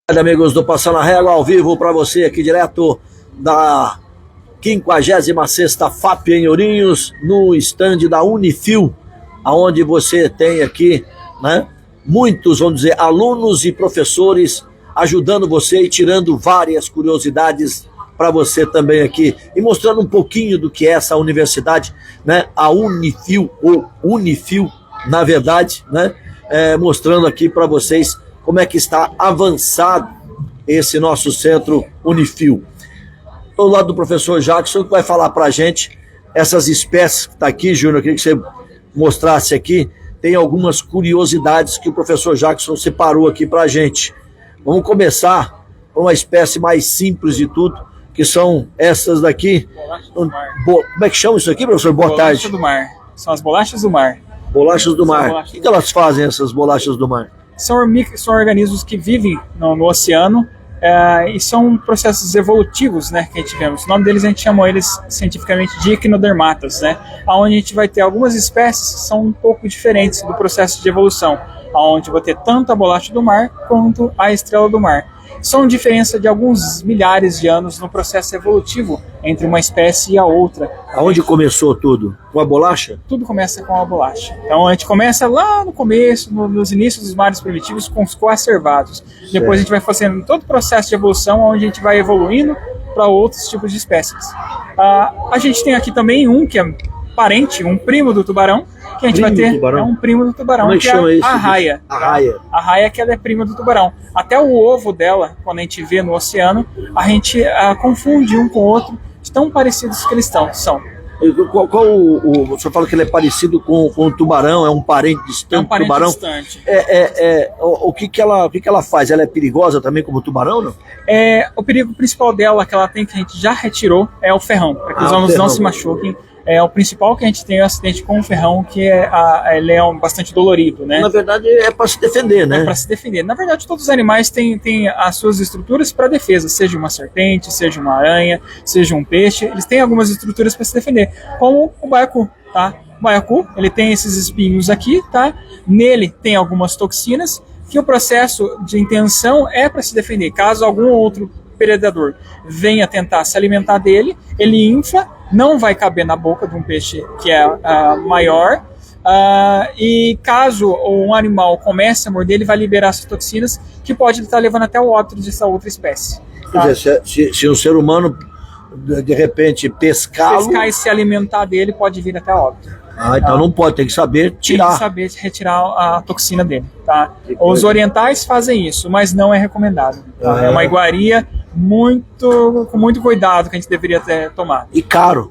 Amigos do Passando a Régua, ao vivo para você aqui direto da 56ª FAP em Ourinhos, no estande da Unifil, aonde você tem aqui, né, muitos, vamos dizer, alunos e professores ajudando você e tirando várias curiosidades para você também aqui e mostrando um pouquinho do que é essa universidade, né, a Unifil, ou Unifil, na verdade, né, mostrando aqui para vocês como é que está avançado esse nosso centro Unifil. Estou ao lado do professor Jackson, que vai falar para a gente essas espécies que está aqui, Júnior. Eu queria que você mostrasse aqui. Tem algumas curiosidades que o professor Jackson separou aqui para a gente. Vamos começar com uma espécie mais simples de tudo, que são essas daqui. Como é que chama isso aqui, professor? Boa tarde. Bolachas do mar. São as bolachas do mar. Bolachas do mar. O que elas fazem, essas bolachas do mar? São organismos que vivem no oceano e são processos evolutivos, né, que a gente vemos. O nome deles, a gente chama eles cientificamente de equinodermatas, né, onde a gente vai ter algumas espécies que são um pouco diferentes do processo de evolução, onde vai ter tanto a bolacha do mar quanto a estrela do mar. São diferença de alguns milhares de anos no processo evolutivo entre uma espécie e a outra. Aonde começou tudo? Com a bolacha? Tudo começa com a bolacha. Então a gente começa lá no começo, nos inícios dos mares primitivos, com os coacervados. Depois a gente vai fazendo todo o processo de evolução, onde a gente vai evoluindo para outros tipos de espécies. A gente tem aqui também um que é parente, um primo do tubarão, que a gente vai ter, é um primo do tubarão, que é a arraia. A arraia que ela é prima do tubarão. Até o ovo dela, quando a gente vê no oceano, a gente confunde um com o outro, de tão parecidos que eles são. O senhor fala que ele é parecido com o tubarão, é um parente distante do tubarão? Distante. O que ela faz? Ela é perigosa também como o tubarão, não? O perigo principal dela, que ela tem, que a gente já retirou, é o ferrão, para que os alunos não se machuquem. O principal que a gente tem é o acidente com o ferrão, que ele é bastante dolorido, né? Na verdade é para se defender, né? É para se defender. Na verdade, todos os animais têm as suas estruturas para defesa, seja uma serpente, seja uma aranha, seja um peixe, eles têm algumas estruturas para se defender, como o baiacu, tá? O baiacu, ele tem esses espinhos aqui, tá? Nele tem algumas toxinas, que o processo de intenção é para se defender. Caso algum outro predador venha tentar se alimentar dele, ele infla, não vai caber na boca de um peixe que é maior, e caso um animal comece a morder, ele vai liberar essas toxinas, que pode estar levando até o óbito dessa outra espécie. Tá? Quer dizer, se um ser humano de repente pescar e se alimentar dele, pode vir até óbito. Então não pode, tem que saber tirar. Tem que saber retirar a toxina dele. Tá? Os orientais fazem isso, mas não é recomendado. Tá? É uma iguaria com muito cuidado que a gente deveria tomar. E caro.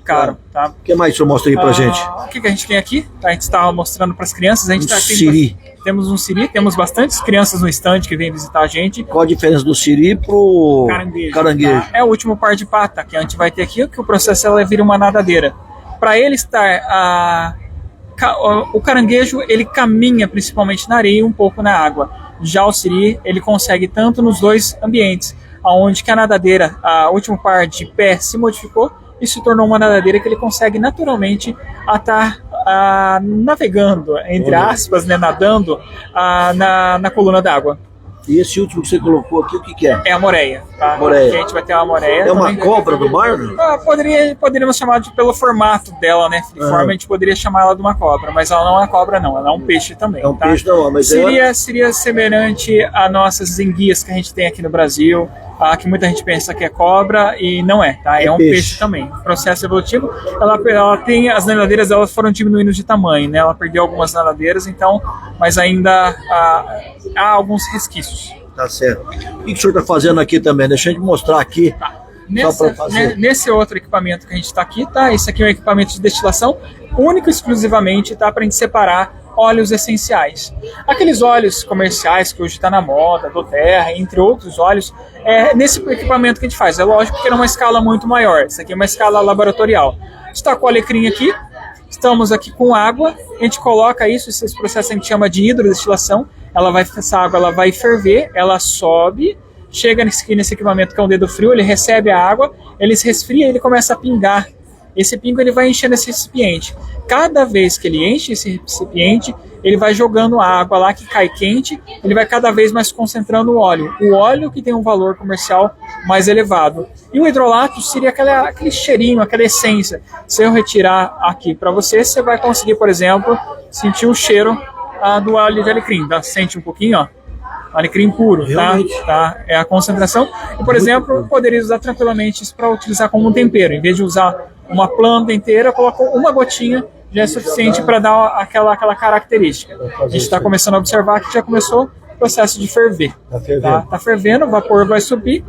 Tá? O que mais o senhor mostra aí pra gente? O que a gente tem aqui? A gente está mostrando para as crianças. A gente siri. Temos um siri, temos bastantes crianças no estande que vêm visitar a gente. Qual a diferença do siri pro caranguejo? Tá? É o último par de pata que a gente vai ter aqui, que o processo ela vira uma nadadeira. Para ele estar... o caranguejo, ele caminha principalmente na areia e um pouco na água. Já o siri, ele consegue tanto nos dois ambientes, onde que a nadadeira, o último par de pé se modificou e se tornou uma nadadeira que ele consegue naturalmente estar navegando, entre aspas, né, nadando na coluna d'água. E esse último que você colocou aqui, o que é? É a moreia, tá? Moreia. Aqui a gente vai ter uma moreia. É uma cobra do mar? Poderíamos chamar pelo formato dela, né? De forma a gente poderia chamar ela de uma cobra, mas ela não é cobra, não. Ela é um peixe também. É um tá? peixe, não, mas seria semelhante a nossas enguias que a gente tem aqui no Brasil, que muita gente pensa que é cobra e não é, tá? É um peixe também. O processo evolutivo, ela tem as nadadeiras, elas foram diminuindo de tamanho, né? Ela perdeu algumas nadadeiras, então, mas ainda há alguns resquícios. Tá certo. O que o senhor está fazendo aqui também? Deixa eu te mostrar aqui. Tá. Nesse outro equipamento que a gente está aqui, tá? Esse aqui é um equipamento de destilação único e exclusivamente, tá? Para a gente separar óleos essenciais. Aqueles óleos comerciais que hoje está na moda, do Terra, entre outros óleos, nesse equipamento que a gente faz. É lógico que é uma escala muito maior. Isso aqui é uma escala laboratorial. A gente está com o alecrim aqui, estamos aqui com água, a gente coloca esse processo a gente chama de hidrodestilação. Essa água ela vai ferver, ela sobe, chega nesse equipamento que é um dedo frio, ele recebe a água, ele se resfria e ele começa a pingar. Esse pingo ele vai enchendo esse recipiente. Cada vez que ele enche esse recipiente, ele vai jogando a água lá que cai quente, ele vai cada vez mais concentrando o óleo que tem um valor comercial mais elevado. E o hidrolato seria aquele cheirinho, aquela essência. Se eu retirar aqui para você, você vai conseguir, por exemplo, sentir o cheiro do óleo de alecrim. Tá? Sente um pouquinho, ó. Alecrim puro, tá? É a concentração. E, por exemplo, eu poderia usar tranquilamente isso para utilizar como um tempero. Em vez de usar uma planta inteira, eu coloco uma gotinha, já é suficiente para dar aquela característica. A gente está começando a observar que já começou o processo de ferver. Tá fervendo, o vapor vai subir,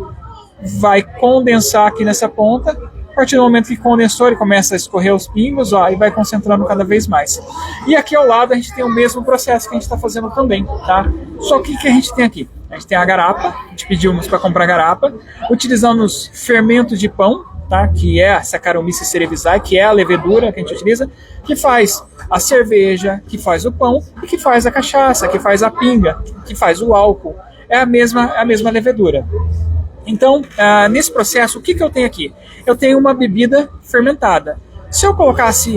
vai condensar aqui nessa ponta. A partir do momento que condensou, ele começa a escorrer os pingos, ó, e vai concentrando cada vez mais. E aqui ao lado a gente tem o mesmo processo que a gente está fazendo também, tá? Só que o que a gente tem aqui? A gente tem a garapa, a gente pedimos para comprar garapa, utilizamos fermento de pão, tá? Que é a Saccharomyces cerevisiae, que é a levedura que a gente utiliza, que faz a cerveja, que faz o pão, e que faz a cachaça, que faz a pinga, que faz o álcool. É a mesma levedura. Então, nesse processo, o que eu tenho aqui? Eu tenho uma bebida fermentada. Se eu colocasse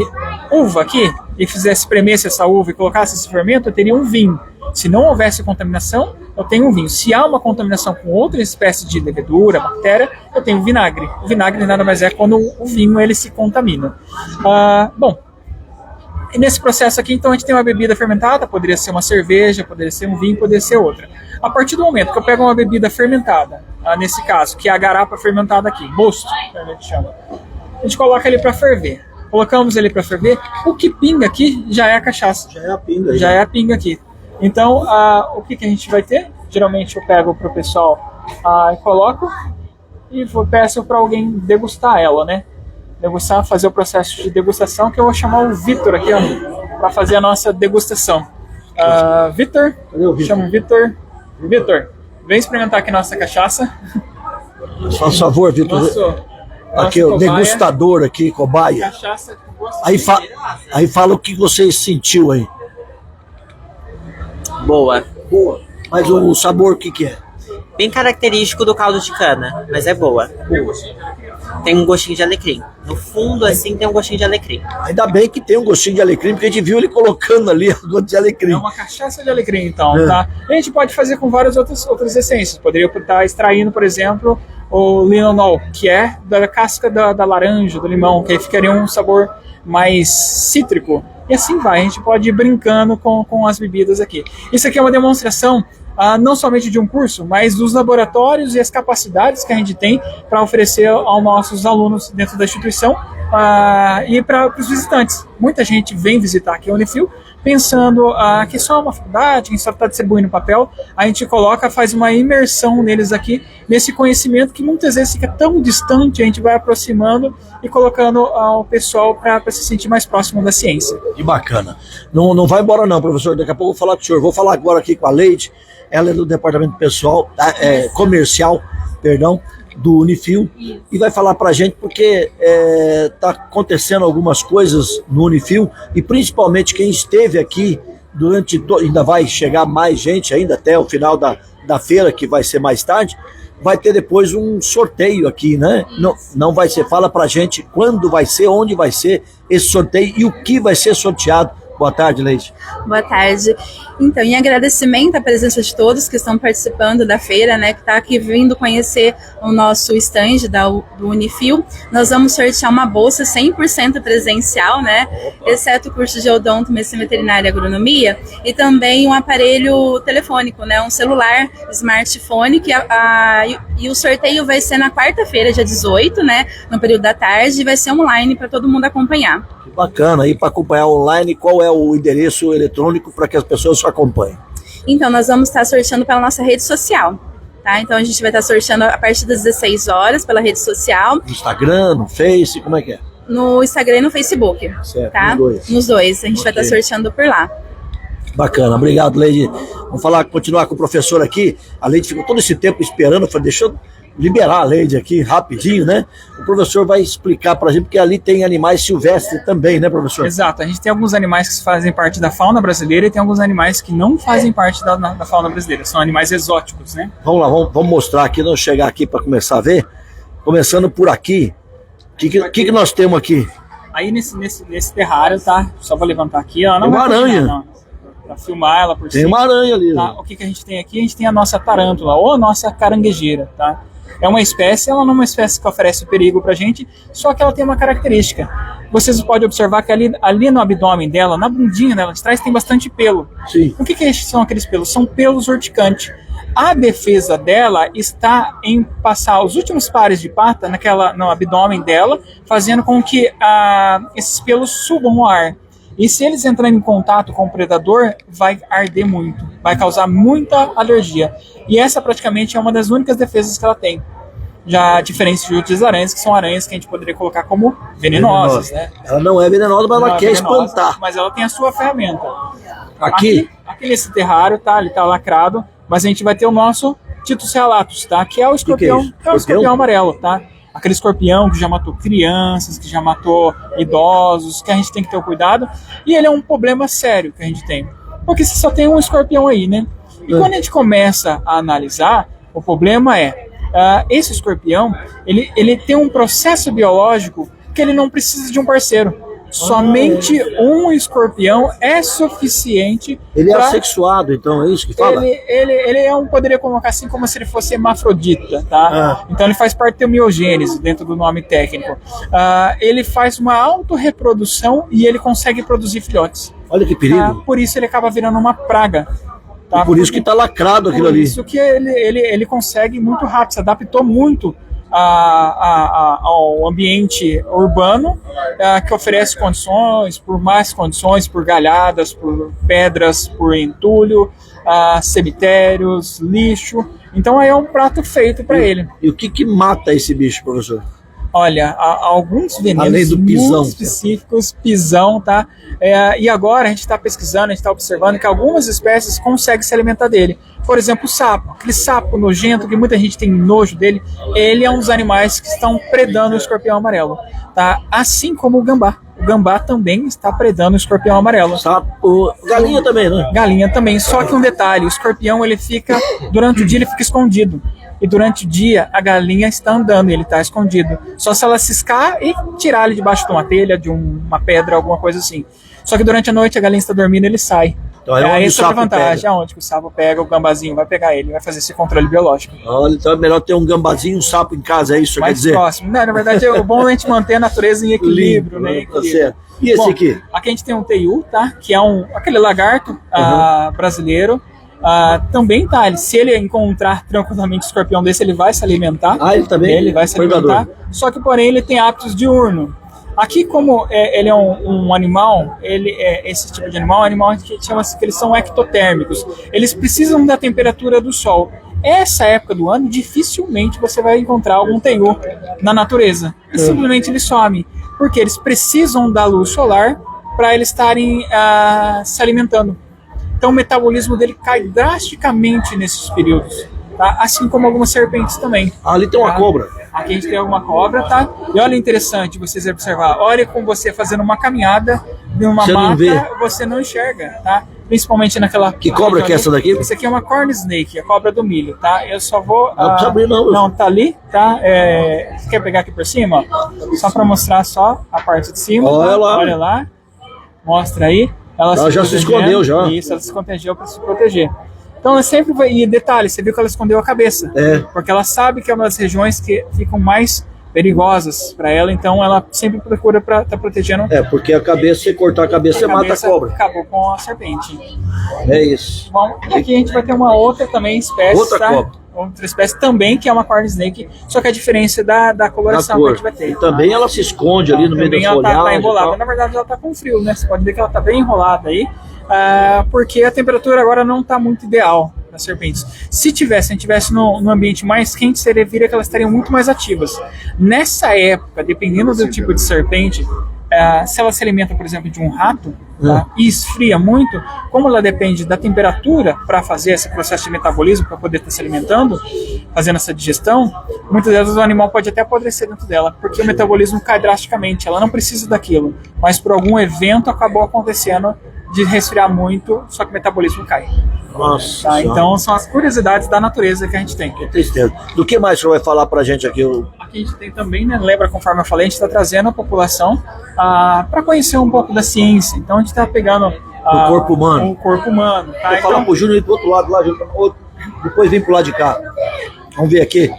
uva aqui, e espremesse essa uva e colocasse esse fermento, eu teria um vinho. Se não houvesse contaminação, eu tenho um vinho. Se há uma contaminação com outra espécie de levedura, bactéria, eu tenho vinagre. O vinagre nada mais é quando o vinho ele se contamina. Bom, e nesse processo aqui, então, a gente tem uma bebida fermentada, poderia ser uma cerveja, poderia ser um vinho, poderia ser outra. A partir do momento que eu pego uma bebida fermentada, nesse caso, que é a garapa fermentada aqui, mosto, que a gente chama, a gente coloca ele para ferver. Colocamos ele para ferver, o que pinga aqui já é a cachaça. Já é a pinga. Já é a pinga aqui. Então, o que a gente vai ter? Geralmente eu pego para o pessoal e coloco e peço para alguém degustar ela, né? Degustar, fazer o processo de degustação, que eu vou chamar o Vitor aqui, para fazer a nossa degustação. Vitor, chamo o Vitor. Vitor, vem experimentar aqui nossa cachaça. Por favor, Vitor. Aqui, o degustador aqui, cobaia. Cachaça com gosto aí fala o que você sentiu aí. Boa. Mas o sabor, o que é? Bem característico do caldo de cana, mas é boa. Tem um gostinho de alecrim. No fundo, assim, tem um gostinho de alecrim. Ainda bem que tem um gostinho de alecrim, porque a gente viu ele colocando ali o gosto de alecrim. É uma cachaça de alecrim, então, tá? A gente pode fazer com várias outras essências. Poderia estar extraindo, por exemplo, o linonol, que é da casca da laranja, do limão, que aí ficaria um sabor mais cítrico. E assim vai, a gente pode ir brincando com as bebidas aqui. Isso aqui é uma demonstração não somente de um curso, mas dos laboratórios e as capacidades que a gente tem para oferecer aos nossos alunos dentro da instituição e para os visitantes. Muita gente vem visitar aqui a Unifil pensando que só é uma faculdade, que só está distribuindo papel. A gente faz uma imersão neles aqui, nesse conhecimento que muitas vezes fica tão distante, a gente vai aproximando e colocando o pessoal para se sentir mais próximo da ciência. Que bacana. Não vai embora não, professor, daqui a pouco eu vou falar com o senhor. Vou falar agora aqui com a Leide, ela é do departamento pessoal, comercial, do Unifil, e vai falar para a gente porque está acontecendo algumas coisas no Unifil, e principalmente quem esteve aqui ainda vai chegar mais gente ainda até o final da feira, que vai ser mais tarde, vai ter depois um sorteio aqui, né? Não vai ser, fala para a gente quando vai ser, onde vai ser esse sorteio e o que vai ser sorteado. Boa tarde, Leide. Boa tarde. Então, em agradecimento à presença de todos que estão participando da feira, né, que está aqui vindo conhecer o nosso stand do Unifil, nós vamos sortear uma bolsa 100% presencial, né, exceto o curso de odonto, medicina veterinária e agronomia, e também um aparelho telefônico, né, um celular, smartphone, e o sorteio vai ser na quarta-feira, dia 18, né, no período da tarde, e vai ser online para todo mundo acompanhar. Bacana, e para acompanhar online, qual é o endereço eletrônico para que as pessoas acompanhem? Então, nós vamos estar sorteando pela nossa rede social, tá? Então, a gente vai estar sorteando a partir das 16 horas pela rede social. No Instagram, no Face, como é que é? No Instagram e no Facebook, certo, tá? Nos dois, a gente vai estar sorteando por lá. Bacana, obrigado, Leide. Vamos continuar com o professor aqui. A Leide ficou todo esse tempo esperando, falei, deixa eu liberar a Leide aqui rapidinho, né? O professor vai explicar pra gente, porque ali tem animais silvestres também, né, professor? Exato, a gente tem alguns animais que fazem parte da fauna brasileira e tem alguns animais que não fazem parte da fauna brasileira, são animais exóticos, né? Vamos lá, vamos mostrar aqui, vamos chegar aqui para começar a ver. Começando por aqui, o que nós temos aqui? Aí nesse terrário, tá? Só vou levantar aqui, ó. Não, uma aranha. para filmar ela por Tem cima. uma aranha ali. Tá? O que a gente tem aqui? A gente tem a nossa tarântula, ou a nossa caranguejeira, tá? É uma espécie, ela não é uma espécie que oferece perigo pra gente, só que ela tem uma característica. Vocês podem observar que ali no abdômen dela, na bundinha dela de trás, tem bastante pelo. Sim. O que são aqueles pelos? São pelos urticantes. A defesa dela está em passar os últimos pares de pata no abdômen dela, fazendo com que esses pelos subam o ar. E se eles entrarem em contato com o predador, vai arder muito, vai causar muita alergia. E essa praticamente é uma das únicas defesas que ela tem. Já diferente de outras aranhas, que são aranhas que a gente poderia colocar como venenosas, né? Ela não é venenosa, mas Não ela é quer venenosa, espantar. Mas ela tem a sua ferramenta. Aqui? Aqui nesse terrário, tá? Ele tá lacrado, mas a gente vai ter o nosso Titus realatus, tá? Que é o escorpião, Que é o escorpião amarelo, tá? Aquele escorpião que já matou crianças, que já matou idosos, que a gente tem que ter o cuidado. E ele é um problema sério que a gente tem. Porque você só tem um escorpião aí, né? E quando a gente começa a analisar, o problema é, esse escorpião, ele tem um processo biológico que ele não precisa de um parceiro. Somente um escorpião é suficiente. Ele é assexuado, então, é isso que fala? Ele poderia colocar assim como se ele fosse hermafrodita, tá? Então ele faz partenomiogênese dentro do nome técnico. Ele faz uma autorreprodução e ele consegue produzir filhotes. Olha que perigo. Por isso ele acaba virando uma praga. Tá? E por isso que está lacrado aquilo ali. Por isso que ele consegue muito rápido, se adaptou muito ao ambiente urbano, que oferece condições, por más condições, por galhadas, por pedras, por entulho, cemitérios, lixo. Então é um prato feito para ele. E o que mata esse bicho, professor? Olha, há alguns venenos além do pisão, muito específicos, pisão, tá? E agora a gente está pesquisando, a gente está observando que algumas espécies conseguem se alimentar dele. Por exemplo, o sapo, aquele sapo nojento que muita gente tem nojo dele, ele é um dos animais que estão predando o escorpião amarelo, tá? Assim como o gambá. O gambá também está predando o escorpião amarelo. Sapo, galinha também, né? Galinha também, só que um detalhe, o escorpião ele fica, durante o dia ele fica escondido. E durante o dia a galinha está andando e ele está escondido. Só se ela ciscar e tirar ele debaixo de uma telha, de uma pedra, alguma coisa assim. Só que durante a noite a galinha está dormindo e ele sai. Então é onde o essa é a sapo vantagem, pega. aonde que o sapo pega, o gambazinho vai pegar ele, vai fazer esse controle biológico. Olha, então é melhor ter um gambazinho e um sapo em casa, é isso que quer Mais dizer? próximo. Não, na verdade, o bom é a gente manter a natureza em equilíbrio, né? Tá certo. E esse aqui? Aqui a gente tem um teiu, tá? Que é aquele lagarto brasileiro. Também tá, se ele encontrar tranquilamente um escorpião desse, ele vai se alimentar. Ele também? Ele vai se alimentar. Só que, porém, ele tem hábitos diurno. Aqui, como ele é um animal, esse tipo de animal é um animal que chama-se que eles são ectotérmicos. Eles precisam da temperatura do sol. Essa época do ano, dificilmente você vai encontrar algum teiu na natureza. E simplesmente ele some. Porque eles precisam da luz solar para eles estarem se alimentando. Então o metabolismo dele cai drasticamente nesses períodos, tá? Assim como algumas serpentes também. Ali tem uma cobra. Aqui a gente tem alguma cobra, tá? E olha, interessante vocês observar. Olha com você fazendo uma caminhada de uma mata, você não enxerga, tá? Principalmente naquela... Que cobra que é essa daqui? Isso aqui é uma corn snake, a cobra do milho, tá? Eu só vou... Não precisa abrir não. Não, tá ali, tá? Você quer pegar aqui por cima? Ó? Só para mostrar só a parte de cima. Olha tá? lá. Olha lá. Mostra aí. Ela já se escondeu já. Isso, ela se escondeu para se proteger. Então ela sempre vai... E detalhe, você viu que ela escondeu a cabeça. Porque ela sabe que é uma das regiões que ficam mais perigosas para ela, então ela sempre procura para estar protegendo. Porque a cabeça, se cortar a cabeça, você mata a cobra. Acabou com a serpente. É isso. Bom, e aqui a gente vai ter uma outra também espécie. Outra cobra. Outra espécie também, que é uma corn snake, só que a diferença da coloração que a gente vai ter. E também ela se esconde ali no meio da folhagem. Ela tá embolada. Na verdade, ela tá com frio, né? Você pode ver que ela tá bem enrolada aí, porque a temperatura agora não tá muito ideal das serpentes. Se a gente tivesse no ambiente mais quente, você vira que elas estariam muito mais ativas. Nessa época, dependendo do tipo de serpente, se ela se alimenta, por exemplo, de um rato, tá, e esfria muito, como ela depende da temperatura para fazer esse processo de metabolismo, para poder estar se alimentando, fazendo essa digestão, muitas vezes o animal pode até apodrecer dentro dela, porque o metabolismo cai drasticamente, ela não precisa daquilo, mas por algum evento acabou acontecendo de resfriar muito, só que o metabolismo cai. Nossa. Tá? Então são as curiosidades da natureza que a gente tem. Que tristeza. Do que mais o senhor vai falar pra gente aqui? Aqui a gente tem também, né? Lembra, conforme eu falei, a gente está trazendo a população para conhecer um pouco da ciência. Então a gente está pegando Do corpo humano. O corpo humano. Tá? Vou falar pro Júnior ir pro outro lado lá, Júnior. Depois vem pro lado de cá. Vamos ver aqui.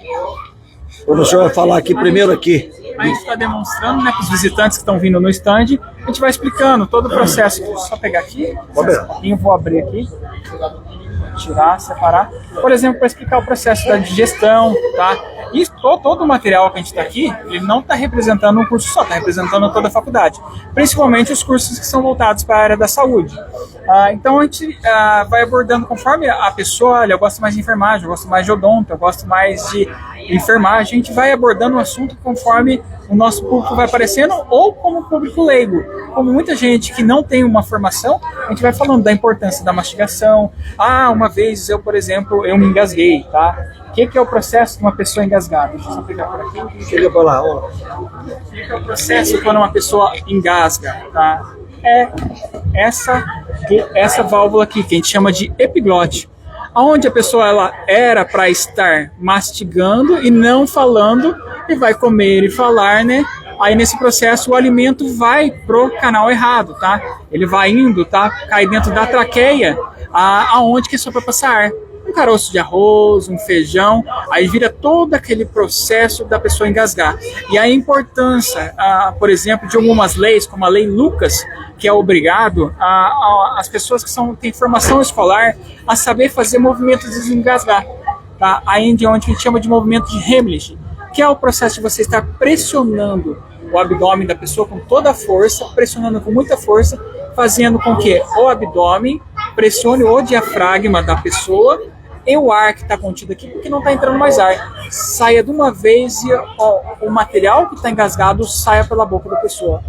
O professor vai falar aqui primeiro aqui. A gente está demonstrando, né, para os visitantes que estão vindo no stand, a gente vai explicando todo o processo. Vou só pegar aqui, vou abrir aqui, tirar, separar. Por exemplo, para explicar o processo da digestão, tá? E todo o material que a gente está aqui, ele não está representando um curso só, está representando toda a faculdade. Principalmente os cursos que são voltados para a área da saúde. Então a gente vai abordando conforme a pessoa, olha, eu gosto mais de enfermagem, eu gosto mais de odonto, eu gosto mais de enfermagem. A gente vai abordando o assunto conforme o nosso público vai aparecendo ou como público leigo. Como muita gente que não tem uma formação, a gente vai falando da importância da mastigação. Uma vez eu, por exemplo, eu me engasguei, tá? O que é o processo de uma pessoa engasgada? Deixa eu só pegar por aqui. Chega pra lá, ó. O que é o processo quando uma pessoa engasga, tá? É essa válvula aqui, que a gente chama de epiglote. Onde a pessoa ela era para estar mastigando e não falando, e vai comer e falar, né? Aí nesse processo o alimento vai pro canal errado, tá? Ele vai indo, tá? Cai dentro da traqueia, aonde que é só para passar ar. Um caroço de arroz, um feijão, aí vira todo aquele processo da pessoa engasgar. E a importância, por exemplo, de algumas leis, como a Lei Lucas, que é obrigado as pessoas que têm formação escolar a saber fazer movimentos de desengasgar. Tá? Aí onde a gente chama de movimento de Heimlich, que é o processo de você estar pressionando o abdômen da pessoa com toda a força, pressionando com muita força, fazendo com que o abdômen pressione o diafragma da pessoa e o ar que está contido aqui, porque não está entrando mais ar, saia de uma vez e o material que está engasgado saia pela boca da pessoa.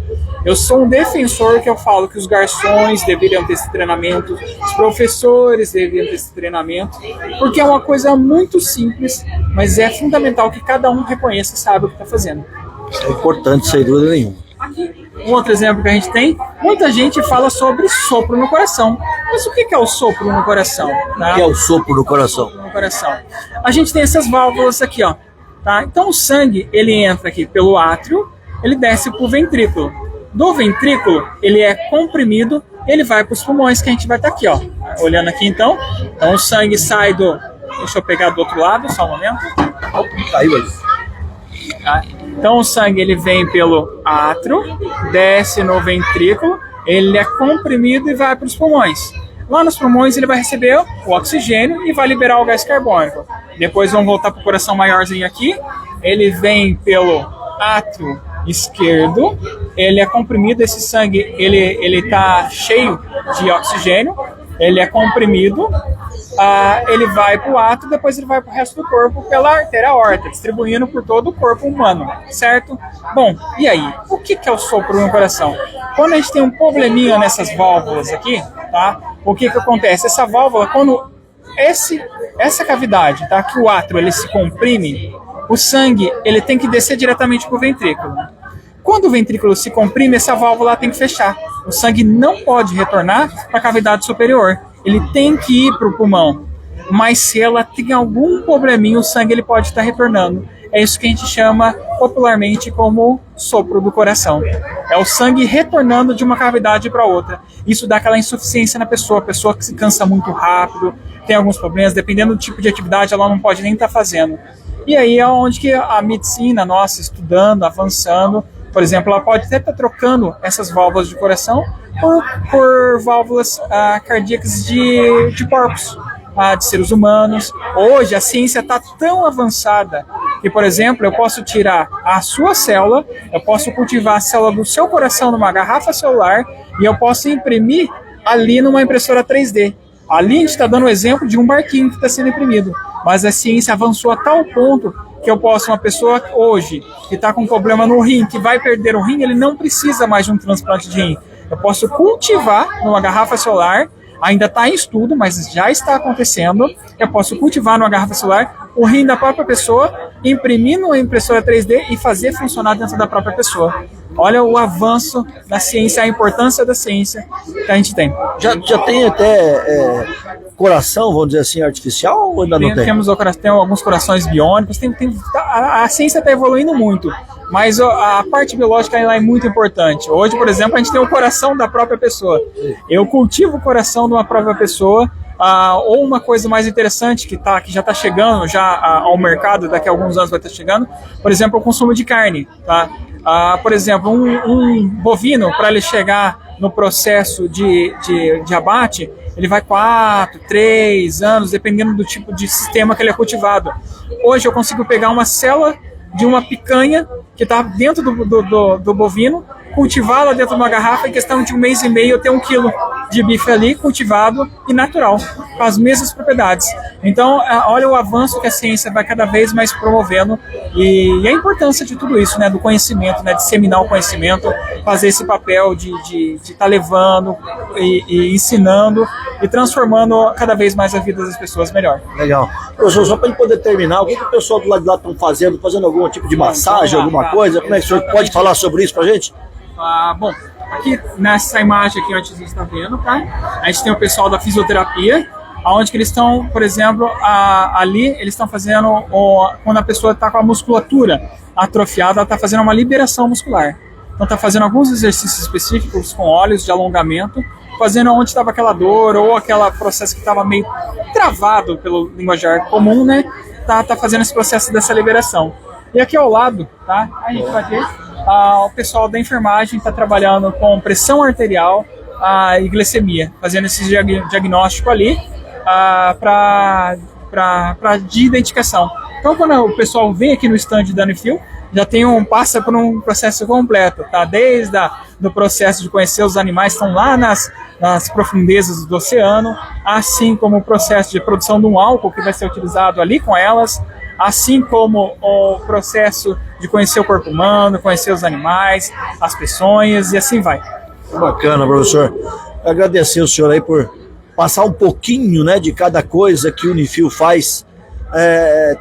Eu sou um defensor que eu falo que os garçons deveriam ter esse treinamento, os professores deveriam ter esse treinamento, porque é uma coisa muito simples, mas é fundamental que cada um reconheça e saiba o que está fazendo. É importante, sem dúvida nenhuma. Aqui, um outro exemplo que a gente tem, muita gente fala sobre sopro no coração. Mas o que é o sopro no coração? Tá? O que é o sopro no coração? No coração. A gente tem essas válvulas aqui, ó. Tá? Então o sangue, ele entra aqui pelo átrio, ele desce para o ventrículo. Do ventrículo, ele é comprimido, ele vai para os pulmões, que a gente vai estar aqui, ó. Olhando aqui então. Então o sangue sai do... Deixa eu pegar do outro lado, só um momento. Caiu ali. Tá? Então o sangue ele vem pelo átrio, desce no ventrículo, ele é comprimido e vai para os pulmões. Lá nos pulmões ele vai receber o oxigênio e vai liberar o gás carbônico. Depois vamos voltar para o coração maiorzinho aqui. Ele vem pelo átrio esquerdo, ele é comprimido, esse sangue ele está cheio de oxigênio, ele é comprimido. Ele vai para o átrio, depois ele vai para o resto do corpo pela artéria aorta, distribuindo por todo o corpo humano, certo? Bom, e aí? O que é o sopro no coração? Quando a gente tem um probleminha nessas válvulas aqui, tá? O que acontece? Essa válvula, quando essa cavidade, tá? Que o átrio ele se comprime, o sangue ele tem que descer diretamente para o ventrículo. Quando o ventrículo se comprime, essa válvula tem que fechar. O sangue não pode retornar para a cavidade superior. Ele tem que ir para o pulmão, mas se ela tem algum probleminha, o sangue ele pode estar retornando. É isso que a gente chama popularmente como sopro do coração. É o sangue retornando de uma cavidade para outra. Isso dá aquela insuficiência na pessoa, a pessoa que se cansa muito rápido, tem alguns problemas, dependendo do tipo de atividade, ela não pode nem estar fazendo. E aí é onde que a medicina nossa, estudando, avançando, por exemplo, ela pode até estar trocando essas válvulas de coração por válvulas cardíacas de corpos, de seres humanos. Hoje a ciência está tão avançada que, por exemplo, eu posso tirar a sua célula, eu posso cultivar a célula do seu coração numa garrafa celular e eu posso imprimir ali numa impressora 3D. Ali a gente está dando o exemplo de um barquinho que está sendo imprimido, mas a ciência avançou a tal ponto que eu posso, uma pessoa hoje que está com um problema no rim, que vai perder o rim, ele não precisa mais de um transplante de rim. Eu posso cultivar numa garrafa celular, ainda está em estudo, mas já está acontecendo. Eu posso cultivar numa garrafa celular o rim da própria pessoa, imprimir numa impressora 3D e fazer funcionar dentro da própria pessoa. Olha o avanço da ciência, a importância da ciência que a gente tem. Já tem até coração, vamos dizer assim, artificial ou ainda não tem? Tem alguns corações biônicos, a ciência está evoluindo muito, mas a parte biológica ela é muito importante. Hoje, por exemplo, a gente tem o coração da própria pessoa. Eu cultivo o coração de uma própria pessoa, ou uma coisa mais interessante que já está chegando ao mercado, daqui a alguns anos vai estar chegando, por exemplo, o consumo de carne. Tá? Por exemplo, um bovino, para ele chegar no processo de abate, ele vai 4, 3 anos, dependendo do tipo de sistema que ele é cultivado. Hoje eu consigo pegar uma célula de uma picanha que está dentro do bovino, cultivá-la dentro de uma garrafa, em questão de 1 mês e meio eu tenho 1 quilo de bife ali, cultivado e natural, com as mesmas propriedades. Então, olha o avanço que a ciência vai cada vez mais promovendo e a importância de tudo isso, né, do conhecimento, né, disseminar o conhecimento, fazer esse papel de estar levando e ensinando e transformando cada vez mais a vida das pessoas melhor. Legal. Professor, só para a gente poder terminar, o que o pessoal do lado de lá estão fazendo? Fazendo algum tipo de massagem, alguma coisa? Como é que o senhor pode falar sobre isso para a gente? Bom, aqui nessa imagem aqui onde você está vendo, tá? A gente tem o pessoal da fisioterapia, onde que eles estão, por exemplo, ali eles estão fazendo, quando a pessoa está com a musculatura atrofiada, ela está fazendo uma liberação muscular. Então está fazendo alguns exercícios específicos com óleos de alongamento, fazendo onde estava aquela dor ou aquele processo que estava meio travado pelo linguajar comum, né? Tá fazendo esse processo dessa liberação. E aqui ao lado, tá? A gente vai ter o pessoal da enfermagem está trabalhando com pressão arterial e glicemia, fazendo esse diagnóstico ali de identificação. Então, quando o pessoal vem aqui no stand da Unifil, já passa por um processo completo, tá? Desde do processo de conhecer os animais que estão lá nas profundezas do oceano, assim como o processo de produção de um álcool que vai ser utilizado ali com elas, assim como o processo de conhecer o corpo humano, conhecer os animais, as peçonhas e assim vai. Bacana, professor. Agradecer o senhor aí por passar um pouquinho, né, de cada coisa que o Unifil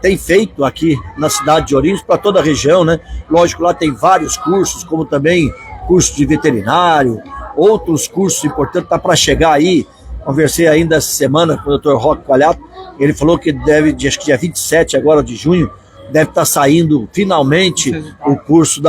tem feito aqui na cidade de Ourinhos, para toda a região, né? Lógico, lá tem vários cursos, como também curso de veterinário, outros cursos importantes, tá para chegar aí. Conversei ainda essa semana com o Dr. Roque Palhato, ele falou que acho que dia 27 agora de junho, deve estar saindo finalmente o curso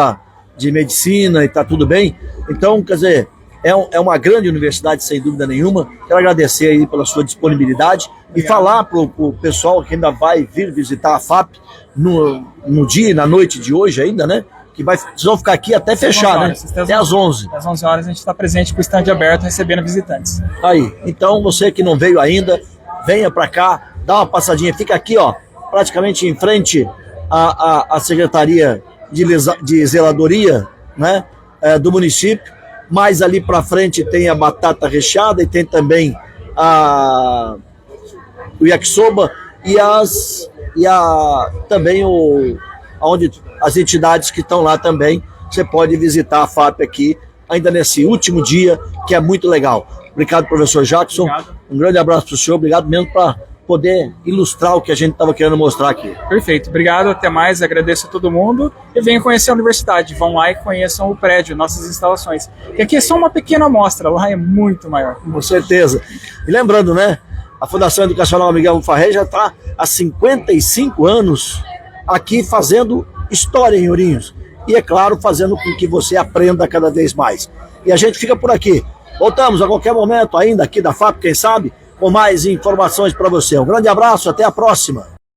de medicina e tá tudo bem. Então, quer dizer, é uma grande universidade, sem dúvida nenhuma. Quero agradecer aí pela sua disponibilidade e falar para o pessoal que ainda vai vir visitar a FAP no dia e na noite de hoje ainda, né? Que vocês vão ficar aqui até fechar, né? Até às 11. Às 11 horas a gente está presente com o stand aberto, recebendo visitantes. Aí, então você que não veio ainda, venha para cá, dá uma passadinha, fica aqui, ó, praticamente em frente à Secretaria de Zeladoria, né, do município. Mais ali para frente tem a batata recheada e tem também o yakisoba também onde as entidades que estão lá também. Você pode visitar a FAP aqui, ainda nesse último dia, que é muito legal. Obrigado, professor Jackson. Obrigado. Um grande abraço para o senhor. Obrigado mesmo para poder ilustrar o que a gente estava querendo mostrar aqui. Perfeito. Obrigado, até mais. Agradeço a todo mundo e venham conhecer a universidade. Vão lá e conheçam o prédio, nossas instalações. Que aqui é só uma pequena amostra, lá é muito maior. Com certeza. E lembrando, né? A Fundação Educacional Miguel Mufarré já está há 55 anos aqui fazendo história em Ourinhos. E, é claro, fazendo com que você aprenda cada vez mais. E a gente fica por aqui. Voltamos a qualquer momento ainda aqui da FAP, quem sabe, com mais informações para você. Um grande abraço, até a próxima.